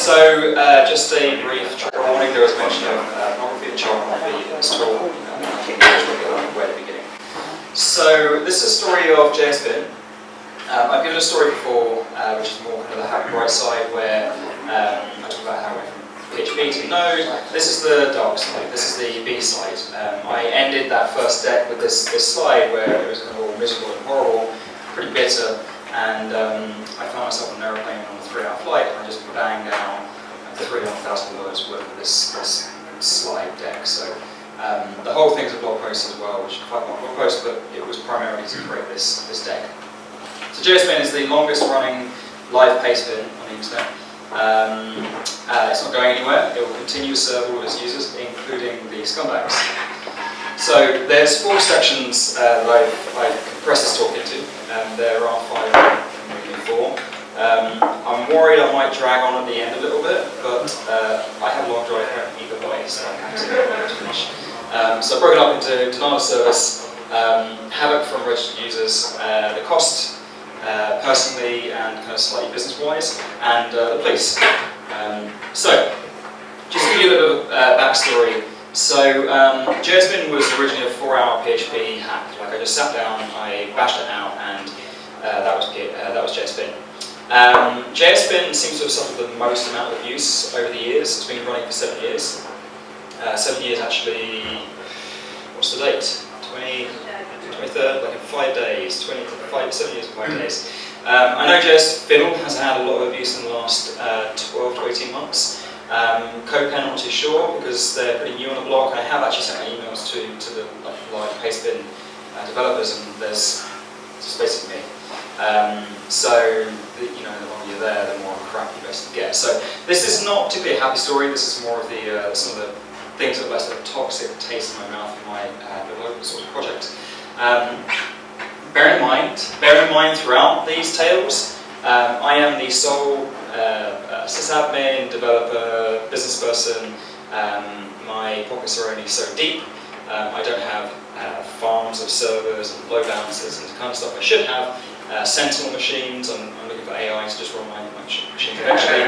Just a brief trigger warning. There was mention of pornography and child pornography in this talk. Way at the beginning. So this is a story of JSBin. I've given a story before, which is more kind of the happy bright side, where I talk about how I went from PHP to Node. This is the dark side. This is the B side. I ended that first deck with this slide where it was kind of all miserable and horrible, pretty bitter, and I found myself on an aeroplane on a 3-hour flight, and I just banged down 3,500 words worth of this slide deck. So the whole thing's a blog post as well, which is quite a long blog post, but it was primarily to create this deck. So JSBin is the longest running live pastebin on the internet. It's not going anywhere. It will continue to serve all its users, including the scumbags. So there's 4 sections that I've compressed this talk into, and there are 5 maybe 4. I'm worried I might drag on at the end a little bit, but I have a long drive home either way, so I can to finish. So I've broken up into denial of service, havoc from registered users, the cost personally and kind of slightly business-wise, and the police. So, just to give you a little backstory. So, JSBin was originally a 4-hour PHP hack. Like I just sat down, I bashed it out, and that was JSBin. JSBin seems to have suffered the most amount of abuse over the years. It's been running for 7 years. 7 years actually. What's the date? 23rd, like in 5 days, 7 years and 5 days. I know JSBin has had a lot of abuse in the last 12 to 18 months. CodePen, I'm not too sure because they're pretty new on the block. I have actually sent my emails to the live pastebin developers, and there's just basically me. So the longer you're there, the more crap you basically get. So this is not particularly a happy story. This is more of the some of the things that left a toxic taste in my mouth in my open source project. Bear in mind throughout these tales, I am the sole sysadmin, developer, business person. My pockets are only so deep. I don't have farms of servers and load balancers and the kind of stuff I should have. Sentinel machines, I'm looking for AI to just run my machines eventually.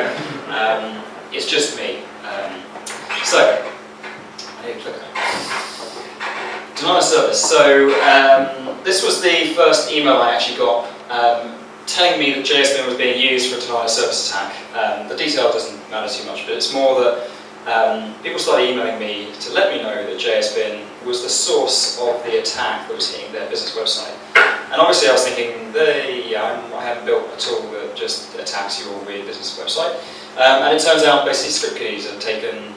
It's just me. So, I need a clicker. Denial of service. So this was the first email I actually got telling me that JSBin was being used for a denial of service attack. The detail doesn't matter too much, but it's more that people started emailing me to let me know that JSBin was the source of the attack that was hitting their business website. And obviously I was thinking, I haven't built a tool that just attacks your weird business website. And it turns out basically script kiddies have taken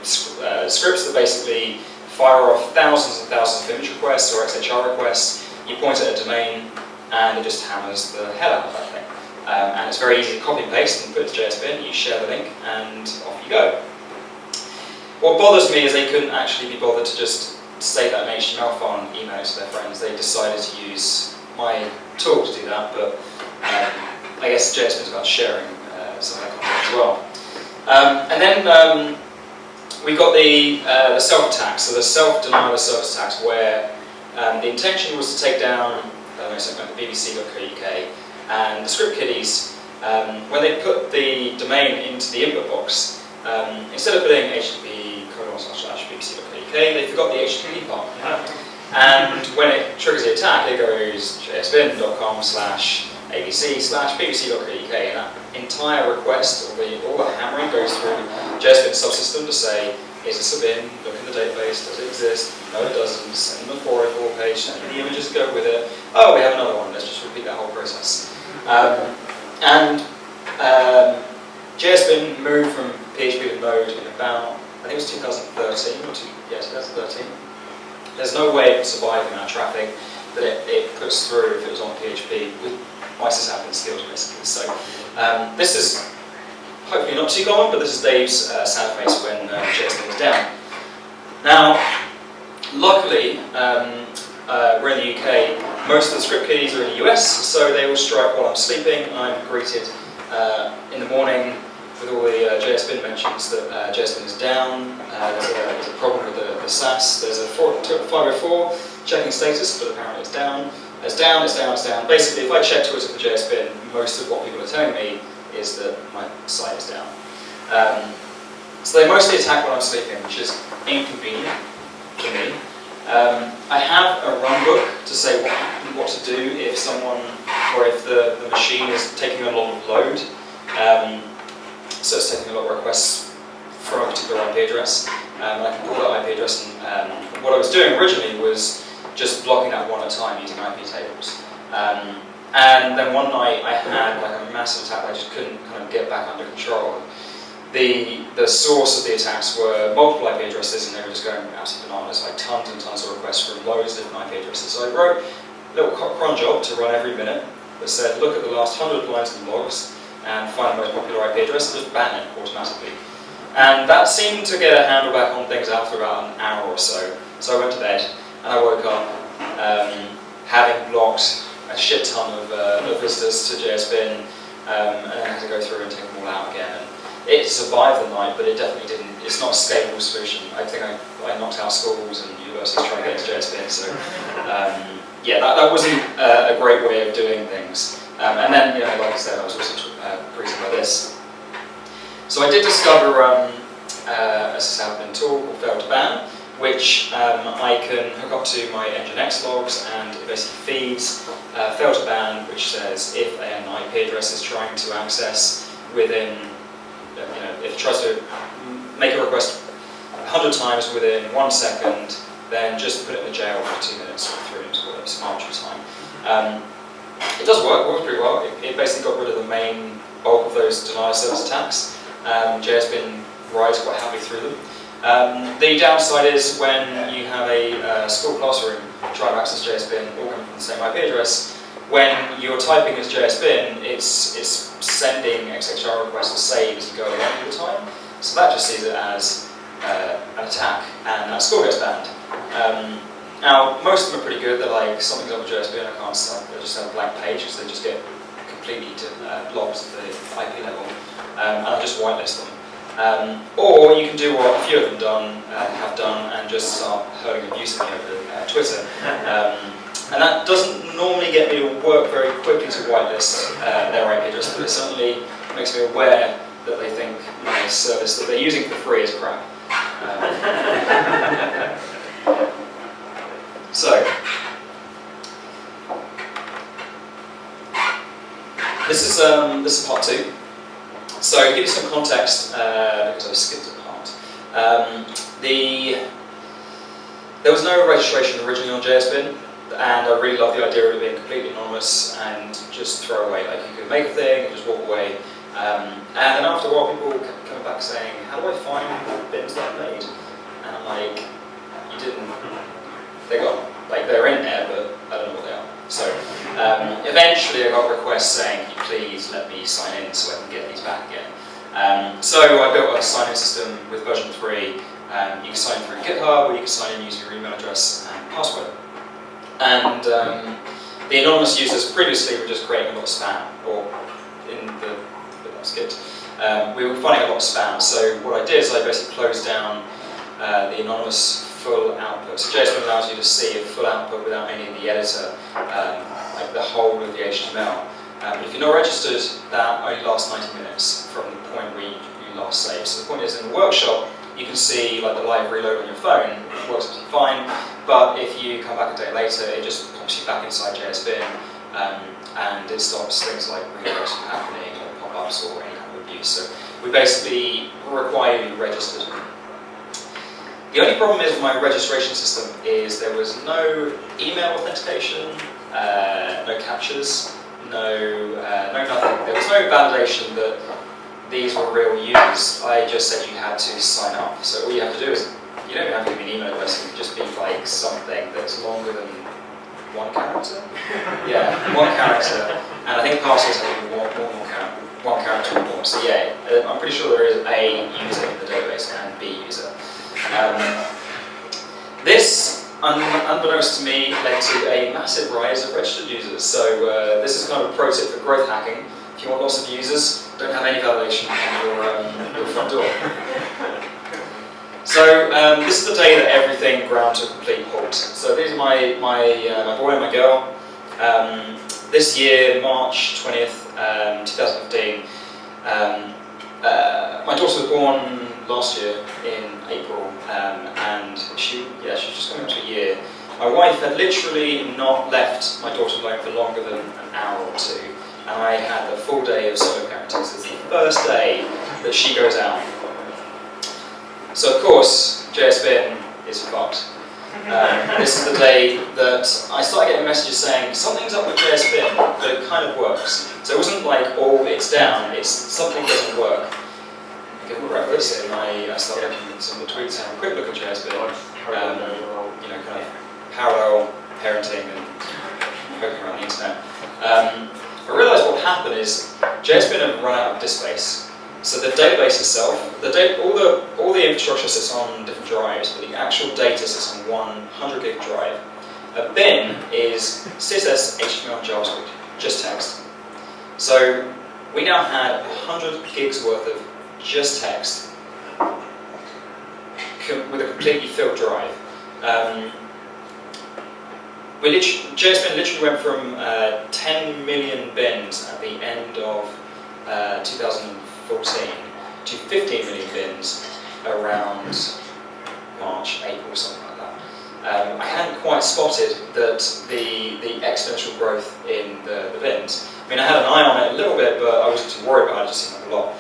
scripts that basically fire off thousands and thousands of image requests or XHR requests. You point at a domain and it just hammers the hell out of that thing. And it's very easy to copy and paste and put it to JSBin, you share the link and off you go. What bothers me is they couldn't actually be bothered to just save that in HTML file and email it to their friends. They decided to use my tool to do that, but I guess JSBin is about sharing some of that content as well. And then we got the self-attack, so the self-denial of service attacks, where the intention was to take down something like the bbc.co.uk, and the script kiddies, when they put the domain into the input box, instead of putting http://bbc.co.uk, they forgot the HTTP part. And when it triggers the attack, it goes jsbin.com/abc/bbc.co.uk, and that entire request, all the hammering goes through JSBin subsystem to say, is this a bin? Look in the database, does it exist? No, it doesn't. Send them a 404 page, send me the images to go with it. Oh, we have another one, let's just repeat that whole process. JSBin moved from PHP to Node in about, I think it was 2013, 2013. There's no way it would survive the amount of traffic that it puts through if it was on PHP with my sysadmin skills, basically. So this is hopefully not too common, but this is Dave's sad face when JSBin was down. Now, luckily, we're in the UK. Most of the script kiddies are in the US, so they will strike while I'm sleeping. I'm greeted in the morning with all the JSBin mentions that JSBin is down. There's a problem with the SAS. There's a 504 checking status, but apparently it's down. It's down. Basically, if I check Twitter for JSBin, most of what people are telling me is that my site is down. So they mostly attack when I'm sleeping, which is inconvenient for me. I have a run book to say what to do if someone, or if the machine is taking a lot of load. So it's taking a lot of requests from a particular IP address. And I can pull that IP address, and what I was doing originally was just blocking that one at a time using IP tables. And then one night I had like a massive attack that I just couldn't kind of get back under control. The source of the attacks were multiple IP addresses, and they were just going absolutely bananas, like tons and tons of requests from loads of different IP addresses. So I wrote a little cron job to run every minute that said, look at the last 100 lines in the logs and find the most popular IP address and just ban it automatically. And that seemed to get a handle back on things after about an hour or so. So I went to bed and I woke up having blocked a shit ton of visitors to JSBin, and then I had to go through and take them all out again. And it survived the night, but it definitely didn't. It's not a scalable solution. I think I knocked out schools and universities trying to get into JSBin. So yeah, that wasn't a great way of doing things. And then, like I said, I was also breezing by this. So I did discover a sysadmin tool called Fail to Ban, which I can hook up to my Nginx logs, and it basically feeds Fail to Ban, which says if an IP address is trying to access within, if it tries to make a request 100 times within 1 second, then just put it in the jail for 2 minutes or 3 minutes, whatever, some arbitrary time. It does work, it works pretty well. It basically got rid of the main bulk of those denial of service attacks. JSBin rides quite happily through them. The downside is when you have a school classroom trying to access JSBin, all coming from the same IP address, when you're typing as JSBin, it's sending XHR requests to save as you go along all the time. So that just sees it as an attack, and that school gets banned. Now, most of them are pretty good. They're like, something's up with JSBin, I can't stop. They just have a blank page, because they just get completely blocked at the IP level, and I just whitelist them. Or you can do what a few of them have done, and just start hurling abuse at me over Twitter. And that doesn't normally get me to work very quickly to whitelist their IP address, but it certainly makes me aware that they think my service that they're using for free is crap. So, this is part 2. So, to give you some context, because I skipped a part, there was no registration originally on JSBin, and I really love the idea of it being completely anonymous and just throw away. Like, you could make a thing and just walk away. And then after a while, people kept coming back saying, "How do I find the bins that I made?" And I'm like, "You didn't." They're in there, but I don't know what they are. So eventually I got requests saying, "Can you please let me sign in so I can get these back again?" So I built a sign-in system with version 3. You can sign in through GitHub, or you can sign in using your email address and password. And the anonymous users previously were just creating a lot of spam, or in the bit that skipped, we were finding a lot of spam. So what I did is I basically closed down the anonymous full output. So JSBin allows you to see a full output without any of the editor, like the whole of the HTML. But if you're not registered, that only lasts 90 minutes from the point where you last saved. So the point is, in the workshop, you can see like the live reload on your phone. It works absolutely fine. But if you come back a day later, it just pops you back inside JSBin, and it stops things like reloads from happening, or pop-ups, or any kind of abuse. So we basically require you to be registered. The only problem is with my registration system is there was no email authentication, no captures, no nothing. There was no validation that these were real users. I just said you had to sign up. So all you have to do is, you don't even have to give me an email address, it can just be like something that's longer than 1 character. Yeah, 1 character. And I think passwords have to be one character or more. So yeah, I'm pretty sure there is a user in the database and B user. This, unbeknownst to me, led to a massive rise of registered users. So this is kind of a pro tip for growth hacking. If you want lots of users, don't have any validation on your front door. So this is the day that everything ground to a complete halt. So these are my boy and my girl. This year, March 20th, 2015, My daughter was born last year in April, and she's just coming up to a year. My wife had literally not left my daughter alone for longer than an hour or two, and I had the full day of solo parenting. So it's the first day that she goes out. So of course, JSBin is fucked. This is the day that I started getting messages saying something's up with JSBin, but it kind of works. So it wasn't like, oh, it's down, it's something doesn't work. I give them breakfast, and I started looking at some of the tweets, and a quick look at JSBin, kind of parallel parenting and poking around the internet. I realised what happened is JSBin had run out of disk space. So the database itself, all the infrastructure sits on different drives, but the actual data sits on one 100 gig drive. A bin is CSS, HTML, and JavaScript, just text. So we now had 100 gigs worth of just text with a completely filled drive. JSBin literally went from 10 million bins at the end of 2014 to 15 million bins around March, April, something like that. I hadn't quite spotted that the exponential growth in the bins. I mean, I had an eye on it a little bit, but I wasn't too worried about it. It just seemed like a lot.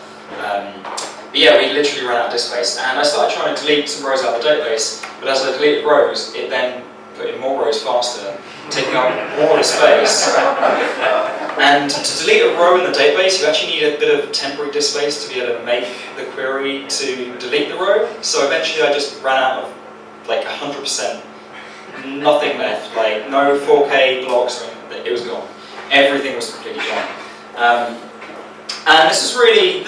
But yeah, we literally ran out of disk space, and I started trying to delete some rows out of the database. But as I deleted rows, it then put in more rows faster, taking up more of the space. And to delete a row in the database, you actually need a bit of temporary disk space to be able to make the query to delete the row. So eventually I just ran out of like 100%, nothing left, like no 4K blocks, it was gone. Everything was completely gone. And this is really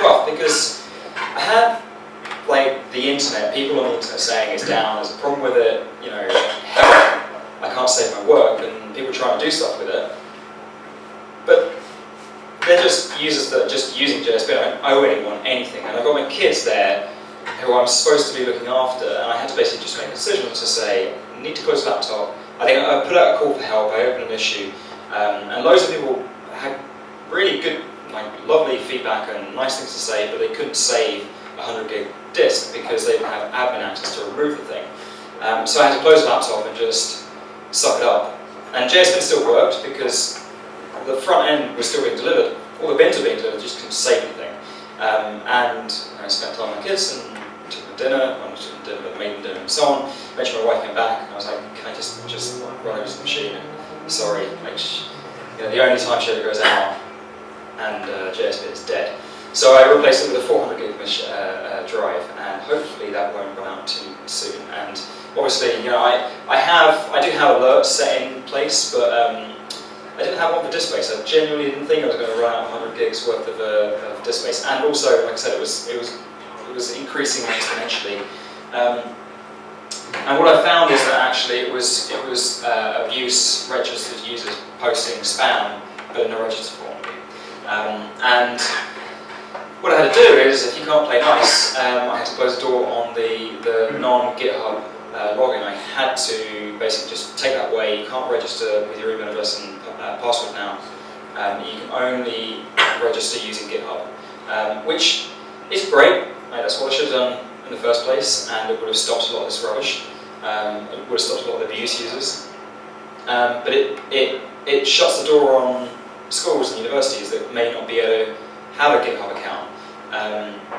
rough because I had like the internet, people on the internet saying it's down, there's a problem with it, help, I can't save my work, and people trying to do stuff with it. But they're just users that are just using JSBin. I don't owe anyone anything, and I've got my kids there who I'm supposed to be looking after, and I had to basically just make a decision to say, I need to close the laptop. I think I put out a call for help, I opened an issue, and loads of people had really good, lovely feedback and nice things to say, but they couldn't save 100 gig disk because they didn't have admin access to remove the thing. So I had to close the laptop and just suck it up. And JSBin still worked because the front end was still being delivered. All the bins were being delivered, just couldn't save anything. And I spent time with my kids and took them dinner, I took them dinner, but made them dinner and so on. Eventually my wife came back and I was like, can I just run over to the machine? And sorry, the only time she ever goes out and JSBin is dead. So I replaced it with a 400 gig drive, and hopefully that won't run out too soon. And obviously, I do have alerts set in place, but I didn't have one for disk space. I genuinely didn't think I was going to run out 100 gigs worth of disk space. And also, like I said, it was increasing exponentially. And what I found is that actually it was abuse registered users posting spam, but in a registered form. And what I had to do is, if you can't play nice, I had to close the door on the non-GitHub login. I had to basically just take that away. You can't register with your email address and password now. You can only register using GitHub, which is great. That's what I should have done in the first place, and it would have stopped a lot of this rubbish. It would have stopped a lot of the abuse users. But it shuts the door on schools and universities that may not be able to have a GitHub account.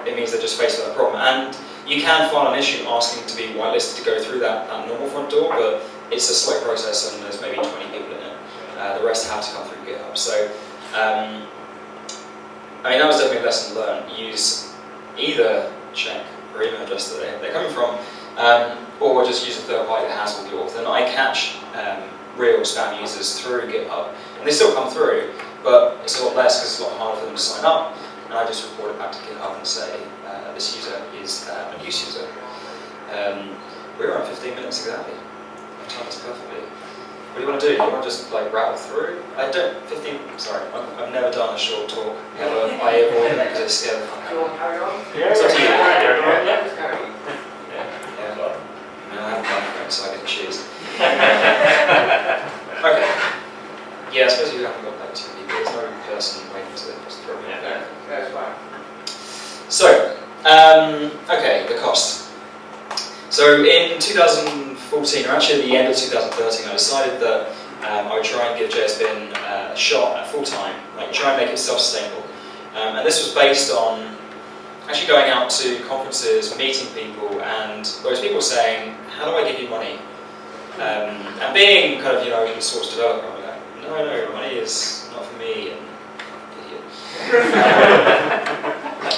It means they're just faced with that problem. And you can file an issue asking to be whitelisted to go through that normal front door, but it's a slow process and there's maybe 20 people in it. The rest have to come through GitHub. So, that was definitely a lesson learned. Use either check your email address that they're coming from, or just use a third party that has all the auth. And I catch real spam users through GitHub, and they still come through, but it's a lot less because it's a lot harder for them to sign up. And I just report it back to GitHub and say, this user is an abuse user. We're on 15 minutes exactly. I've timed this perfectly. What do you want to do? Do you want to just rattle through? I've never done a short talk ever. I avoid it because it's scary. Do you want to carry on? It's up to you. Yeah, just carry on. I haven't done it, so I get to choose. Okay. Yeah, I suppose you haven't got like two people. There's no person waiting to throw me out there. Yeah, it's fine. So, okay, the cost. So in 2014, or actually at the end of 2013, I decided that I would try and give JSBin a shot at full-time, like try and make it self-sustainable. And this was based on actually going out to conferences, meeting people, and those people saying, how do I give you money? And being kind of, open source developer, I'm like, no, money is not for me, and idiot.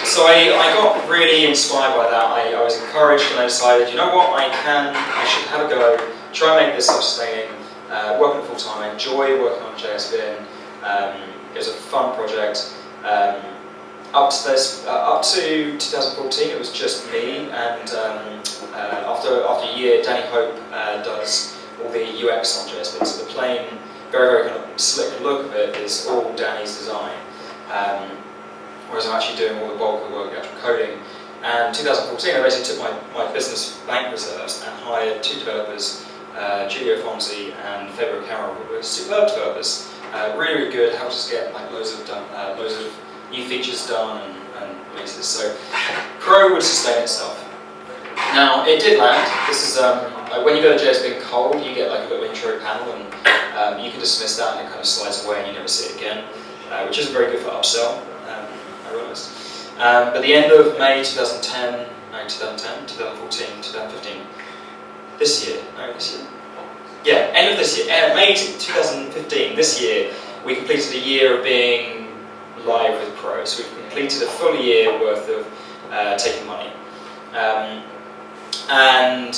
So I got really inspired by that. I was encouraged, and I decided, you know what, I should have a go, try and make this self-sustaining, work on it full-time. I enjoy working on JSBin. It was a fun project. Up to 2014, it was just me, and after a year, Danny Hope does all the UX on JSBin. So the plain, very, very kind of slick look of it is all Danny's design, whereas I'm actually doing all the bulk of the work, the actual coding. And 2014, I basically took my business bank reserves and hired 2 developers, Giulio Fonzi and Fabio Carroll, who were superb developers, really, really good, helped us get like loads of new features done and releases. So Pro would sustain itself. Now it did land. This is like when you go to JSBin cold, you get like a little intro panel, and you can dismiss that and it kind of slides away and you never see it again, which isn't very good for upsell. I realised. But the end of May 2010, 2014, 2015. This year. Yeah, end of this year. May 2015. This year, we completed a year of being live with Pro. So we've completed a full year worth of taking money. And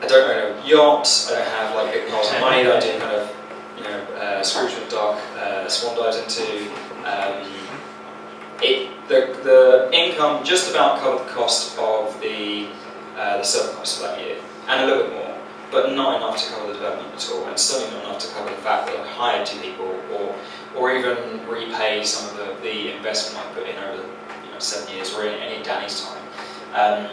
I don't own a yacht, I don't have like big piles of money that I do kind of, Scrooge McDuck swan dives into. The income just about covered the cost of the server costs for that year, and a little bit more, but not enough to cover the development at all, and certainly not enough to cover the fact that I hired 2 people, or even repay some of the investment I put in over 7 years, or in any Danny's time.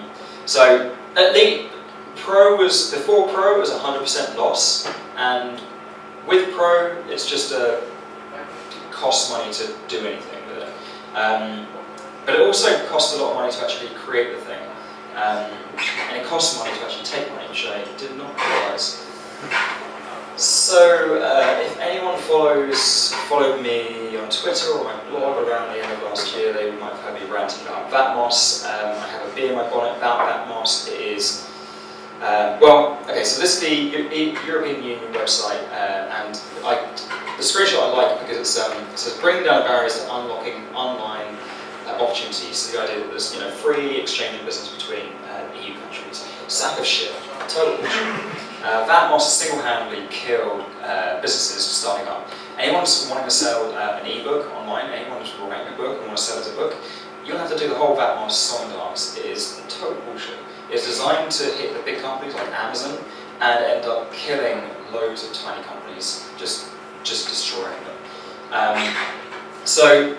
So at least before Pro it was 100% loss, and with Pro it's just costs money to do anything with it. But it also costs a lot of money to actually create the thing. And it costs money to actually take money, which I did not realise. So if anyone followed me on Twitter or my blog around the end of last year, they might have heard me ranting about Vatmos. I have a bee in my bonnet about Vatmos. It is, so this is the European Union website, and the screenshot I like because it says bringing down barriers to unlocking online opportunities. So the idea that there's free exchange of business between EU countries. Sack of shit, total bullshit. Vatmos has single-handedly killed businesses starting up. Anyone wanting to sell an ebook online, anyone who's writing a book and want to sell it as a book, you'll have to do the whole Vatmos song and dance. It is total bullshit. It's designed to hit the big companies like Amazon and end up killing loads of tiny companies, just destroying them. So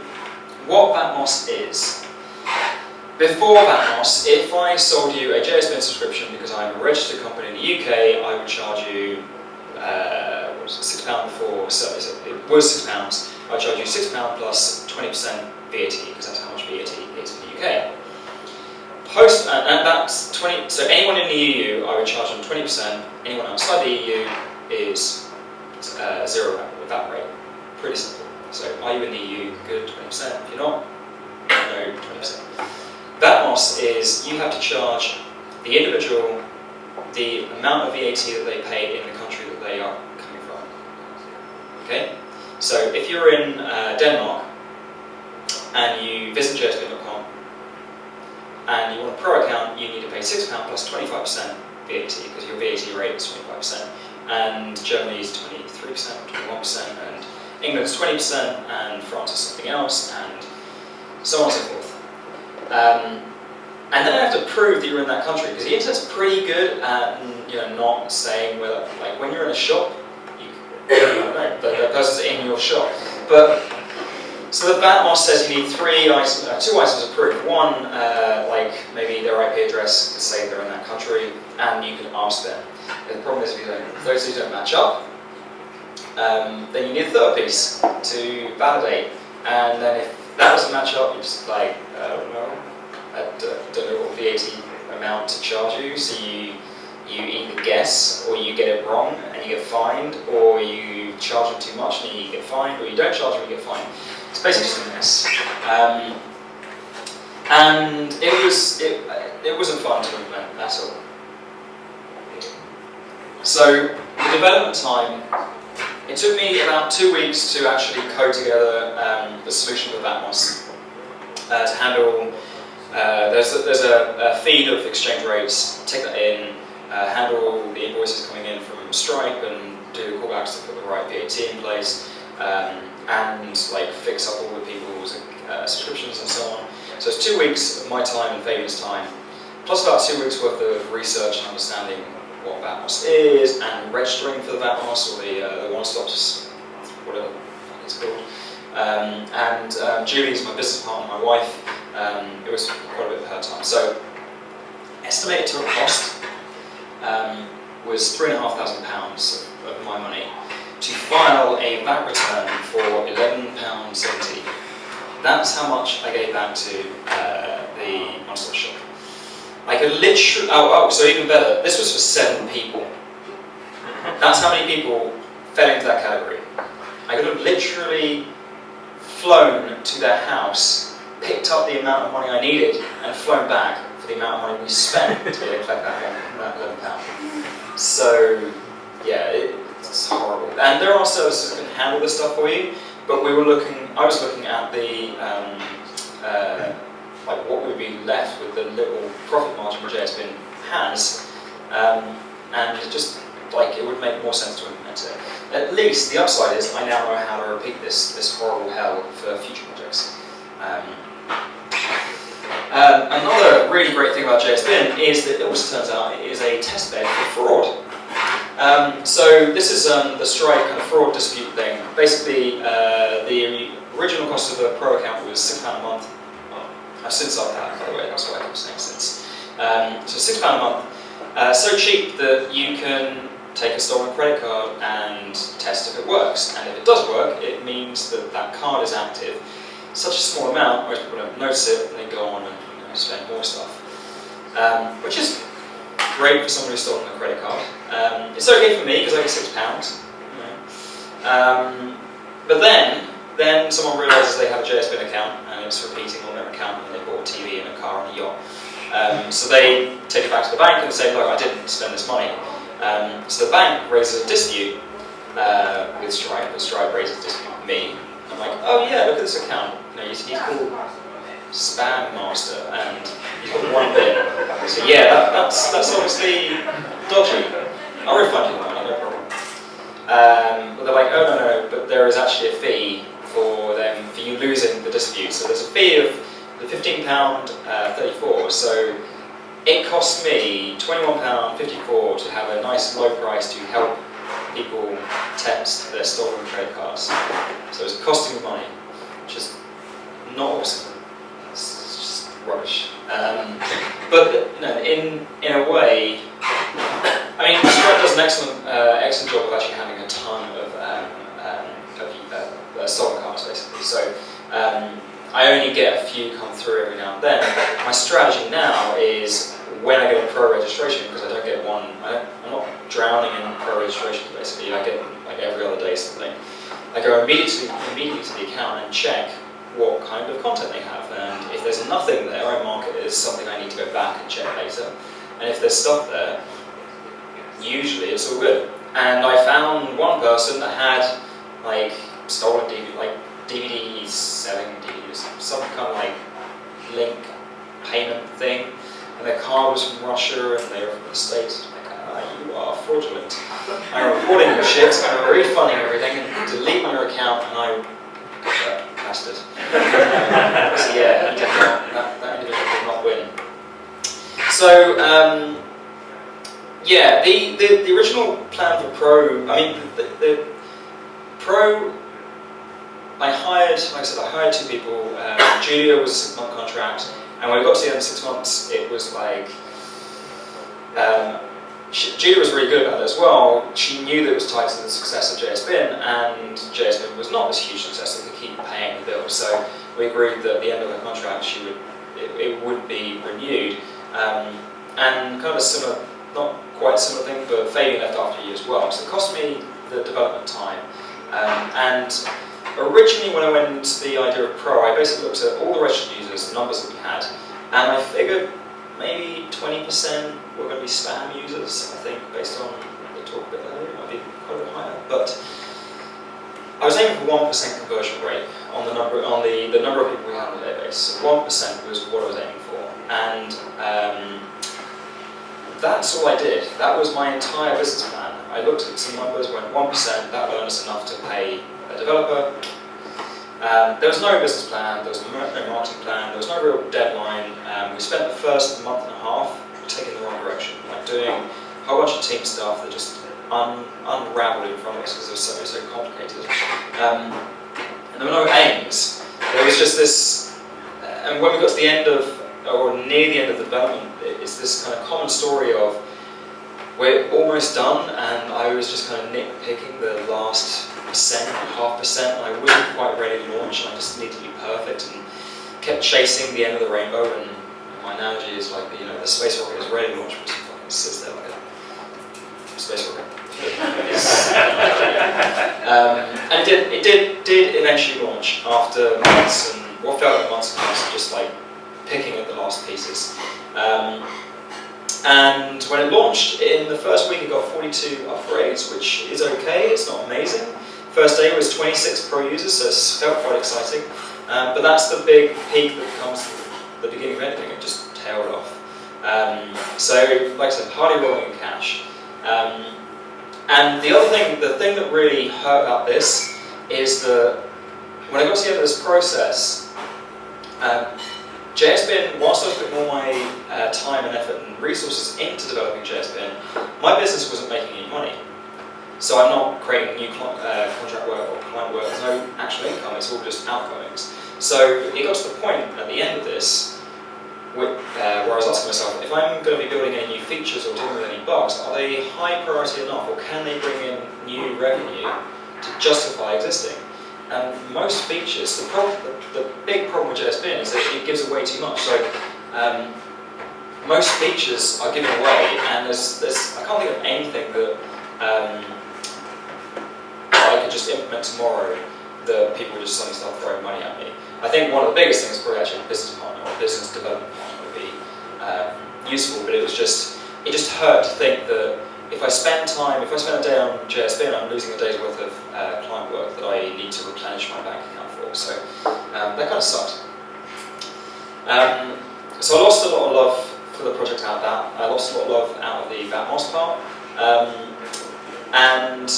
what Vatmos is. Before Vatmos, if I sold you a JSBin subscription because I'm a registered company in the UK, I would charge you £6 before, so it was £6. I'd charge you £6 plus 20% VAT, because that's how much VAT is in the UK. And that's 20. So anyone in the EU, I would charge them 20%. Anyone outside the EU is 0 VAT rate. Pretty simple. So are you in the EU? Good, 20%. If you're not, no, 20%. Vatmos is you have to charge the individual the amount of VAT that they pay in the country that they are coming from. Okay? So if you're in Denmark and you visit JSBin.com and you want a Pro account, you need to pay £6 plus 25% VAT because your VAT rate is 25%. And Germany is 23%, 21%, and England's 20%, and France is something else, and so on and so forth. And then I have to prove that you're in that country, because the internet's pretty good at not saying whether, like when you're in a shop, I don't know, the person's in your shop. But so the Vatmos says you need 2 items of proof. One, like maybe their IP address could say they're in that country, and you can ask them. The problem is if those two don't match up, then you need a third piece to validate. And then if that doesn't match up, you're just like, no, I don't know what VAT amount to charge you, so you either guess, or you get it wrong and you get fined, or you charge them too much and you get fined, or you don't charge them and you get fined. It's basically just a mess. And it wasn't fun to implement at all. So the development time, it took me about 2 weeks to actually code together the solution for Vatmos to handle. There's a feed of exchange rates. Take that in, handle the invoices coming in from Stripe, and do callbacks to put the right VAT in place, and like fix up all the people's subscriptions and so on. So it's 2 weeks of my time and Fabian's time, plus about 2 weeks worth of research and understanding what Vatmos is, and registering for the Vatmos, or the one-stops, whatever it's called. And Julie's my business partner, my wife. It was quite a bit of her time. So, estimated total cost was £3,500 of my money to file a VAT return for £11.70. That's how much I gave back to the one-stop shop. I could literally, so even better, this was for 7 people. That's how many people fell into that category. I could have literally flown to their house, picked up the amount of money I needed, and flown back for the amount of money we spent to be able to collect that £11. So, yeah, it's horrible. And there are services that can handle this stuff for you, but I was looking at the, like what would be left with the little profit margin which JSBin has, and it would make more sense to implement it. At least the upside is I now know how to repeat this horrible hell for future projects. Another really great thing about JSBin is that it also turns out it is a testbed for fraud. So this is the Stripe kind of fraud dispute thing. Basically, the original cost of a pro account was £6 a month. I've since upped that, by the way, that's what I keep saying since. So £6 a month, so cheap that you can take a stolen credit card and test if it works. And if it does work, it means that that card is active. Such a small amount, most people don't notice it, and they go on and spend more stuff. Which is great for someone who's stolen a credit card. It's okay for me because I get £6. But then someone realises they have a JSBin account and it's repeating on their account, and they bought a TV and a car and a yacht. So they take it back to the bank and say, look, I didn't spend this money. So the bank raises a dispute with Stripe, and Stripe raises a dispute with me. I'm like, oh yeah, look at this account. He's called Spam Master, and he's got one bit. So yeah, that's obviously dodgy. I'll refund you the money, no problem. But they're like, oh no, but there is actually a fee for you losing the dispute. So there's a fee of the £15.34. So it cost me £21.54 to have a nice low price to help people test their stolen credit cards. So it's costing me money, which is not awesome. It's just rubbish. But in a way, I mean, Stripe does an excellent job of actually having a ton of stolen cards, basically. So I only get a few come through every now and then. My strategy now is when I get a pro registration, because I don't get one, I'm not drowning in pro registrations basically, I get like every other day something. I go immediately to the account and check what kind of content they have, and if there's nothing there, I mark it as something I need to go back and check later. And if there's stuff there, usually it's all good. And I found one person that had like stolen DVDs, selling DVDs, some kind of like link payment thing, and their card was from Russia and they were from the States. Like, you are fraudulent. I'm reporting your shit, I'm refunding everything and deleting your account, and I got that bastard. So yeah, he did not, that individual did not win. So yeah, the original plan for Pro, I mean the Pro, I hired 2 people. Julia was a 6-month contract, and when we got to the end of 6 months, it was like, Julia was really good at it as well. She knew that it was tied to the success of JSBin, and JSBin was not this huge success that could keep paying the bills. So we agreed that at the end of the contract it would be renewed. And kind of a similar, not quite similar thing, but failing left after a year as well. So it cost me the development time. And originally when I went into the idea of Pro, I basically looked at all the registered users, the numbers that we had, and I figured maybe 20% were going to be spam users, I think, based on the talk a bit earlier. It might be quite a bit higher. But I was aiming for 1% conversion rate on the number of people we had on the database. So 1% was what I was aiming for. And that's all I did. That was my entire business plan. I looked at some numbers, went 1%, that will earn us enough to pay a developer. There was no business plan, there was no marketing plan, there was no real deadline. We spent the first month and a half taking the wrong direction, like doing a whole bunch of team stuff that just unraveled in front of us because it was so complicated. And there were no aims. There was just this, and when we got to the end of, or near the end of the development, it's this kind of common story of we're almost done, and I was just kind of nitpicking the last half percent, and I wasn't quite ready to launch, and I just needed to be perfect, and kept chasing the end of the rainbow. And my analogy is like the space rocket is ready to launch, but it fucking sits there like a space rocket. And it did eventually launch after months, and what felt like months and months of just like picking at the last pieces. And when it launched, in the first week it got 42 upgrades, which is okay, it's not amazing. First day was 26 pro users, so it felt quite exciting. But that's the big peak that comes at the beginning of anything, it just tailed off. So, like I said, hardly rolling in cash. And the thing that really hurt about this is that when I got to the end of this process, JSBin, whilst I was putting all my time and effort and resources into developing JSBin, my business wasn't making any money. So I'm not creating new contract work or client work, there's no actual income, it's all just outgoings. So it got to the point at the end of this where I was asking myself, if I'm going to be building any new features or dealing with any bugs, are they high priority enough, or can they bring in new revenue to justify existing? And most features, the big problem with JSBin is that it gives away too much. So most features are given away, and I can't think of anything that I could just implement tomorrow that people just suddenly start throwing money at me. I think one of the biggest things is probably actually a business partner or a business development partner would be useful, but it just hurt to think that if I spend a day on JSBin, I'm losing a day's worth of client work that I need to replenish my bank account for. So that kind of sucked. So I lost a lot of love for the project out of that. I lost a lot of love out of the Batmos part. And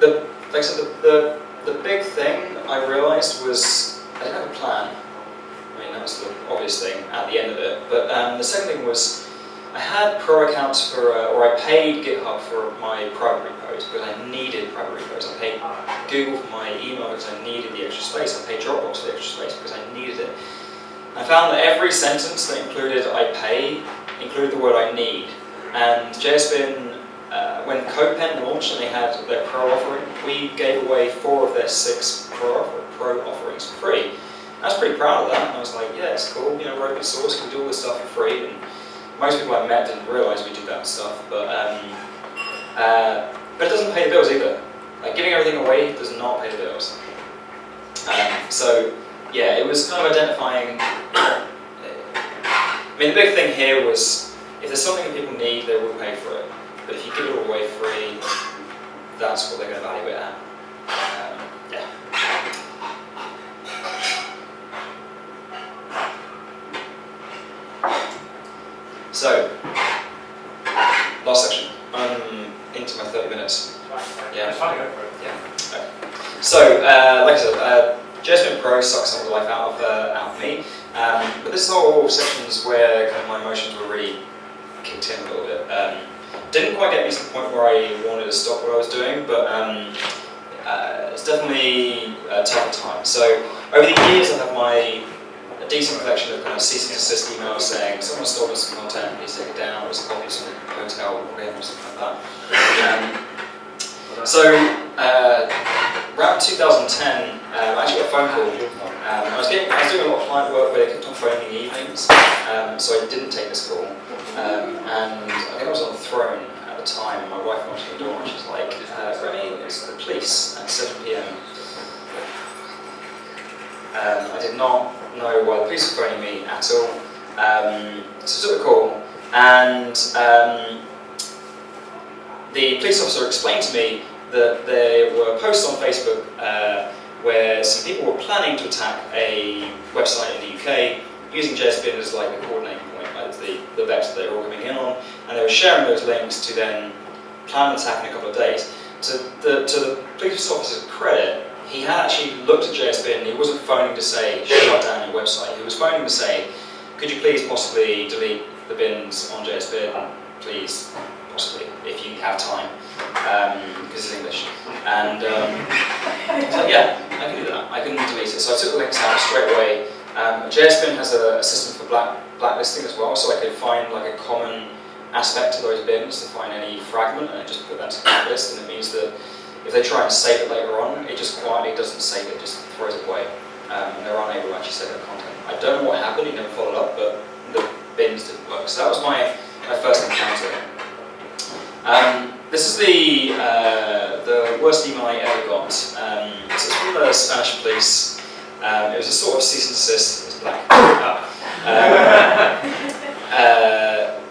like I said, the big thing I realised was I didn't have a plan. I mean, that was the obvious thing at the end of it. But the second thing was I had pro accounts for, or I paid GitHub for my private repos because I needed private repos. I paid Google for my email because I needed the extra space. I paid Dropbox for the extra space because I needed it. I found that every sentence that included I pay included the word I need. And JSBin, when CodePen launched and they had their pro offering, we gave away 4 of their 6 pro offerings for free. I was pretty proud of that, and I was like, yeah, it's cool, we're open source, we do all this stuff for free. And most people I met didn't realise we did that stuff, but it doesn't pay the bills either. Like, giving everything away does not pay the bills. So yeah, it was kind of identifying. I mean, the big thing here was if there's something that people need, they will pay for it. But if you give it all away free, that's what they're going to value it at. Yeah. So, last section. I'm into my 30 minutes. Yeah. Yeah. Okay. So, like I said, JSBin Pro sucks some of the life out of me. But this whole section is where kind of my emotions were really kicked in a little bit. Didn't quite get me to the point where I wanted to stop what I was doing, but it's definitely a tough time. So, over the years, I've had a decent collection of kind of cease and desist emails saying someone stole us some content, please take it down, it was a copy of some hotel or whatever, something like that. So around 2010, I actually got a phone call. I was doing a lot of client work where they kept on phoning in the evenings, so I didn't take this call. And I think I was on the throne at the time, and my wife knocked on the door and she's like, Remy, it's the police at 7 PM. I did not know why the police were phoning me at all. So I took the call, and the police officer explained to me that there were posts on Facebook where some people were planning to attack a website in the UK using JSPN as like the coordinating point, like the vector they were all coming in on, and they were sharing those links to then plan an attack in a couple of days. To the police officer's credit, he had actually looked at JSPN. He wasn't phoning to say shut down your website. He was phoning to say, could you please possibly delete the bins on JSPN, please, possibly, if you have time, because it's English. And I was like, yeah, I can do that. I can delete it. So I took the links out straight away. JSPN has a system for blacklisting as well, so I could find like a common aspect to those bins to find any fragment and just put that to blacklist, and it means that if they try and save it later on, it just quietly doesn't save it, just throws it away. And they're unable to actually save that content. I don't know what happened, he never followed up, but the bins didn't work. So that was my first encounter. This is the worst email I ever got. So it's from the Spanish police. It was a sort of cease and desist. It's black.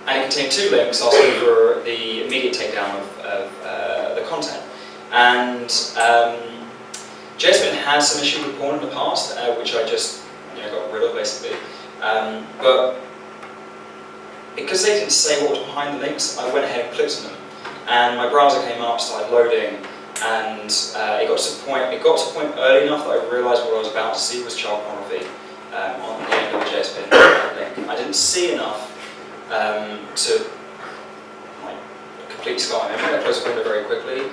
And it contained 2 links asking for the immediate takedown of the content. And JSPN had some issues with porn in the past, which I just got rid of basically. But because they didn't say what was behind the links, I went ahead and clicked on them. And my browser came up, started loading, and it got to a point early enough that I realised what I was about to see was child pornography on the end of the JSPN link. I didn't see enough to completely scar my memory. I closed the window very quickly.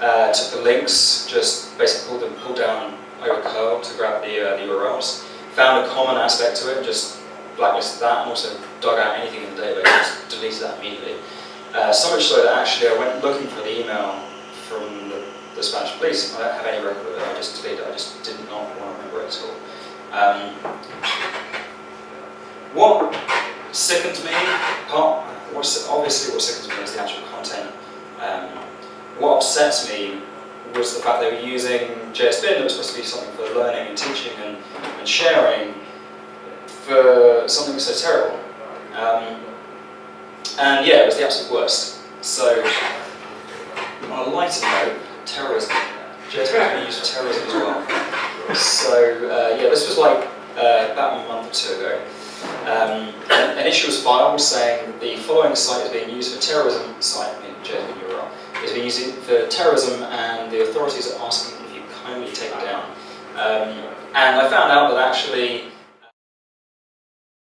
Took the links, just basically pulled down over curl to grab the URLs. Found a common aspect to it, just blacklisted that, and also dug out anything in the database, just deleted that immediately. So much so that actually I went looking for the email from the Spanish police. I don't have any record of it, I just deleted it, I just did not want to remember it at all. What sickens me, obviously what sickens me is the actual content. What upsets me was the fact they were using JSPN that was supposed to be something for learning and teaching and sharing for something so terrible. And yeah, it was the absolute worst. So, on a lighter note, terrorism. JSPN can be used for terrorism as well. So yeah, this was like about a month or 2 ago. An issue was filed saying the following site is being used for terrorism, site in JSPN URL, is being used for terrorism, and the authorities are asking if you kindly take it down. And I found out that actually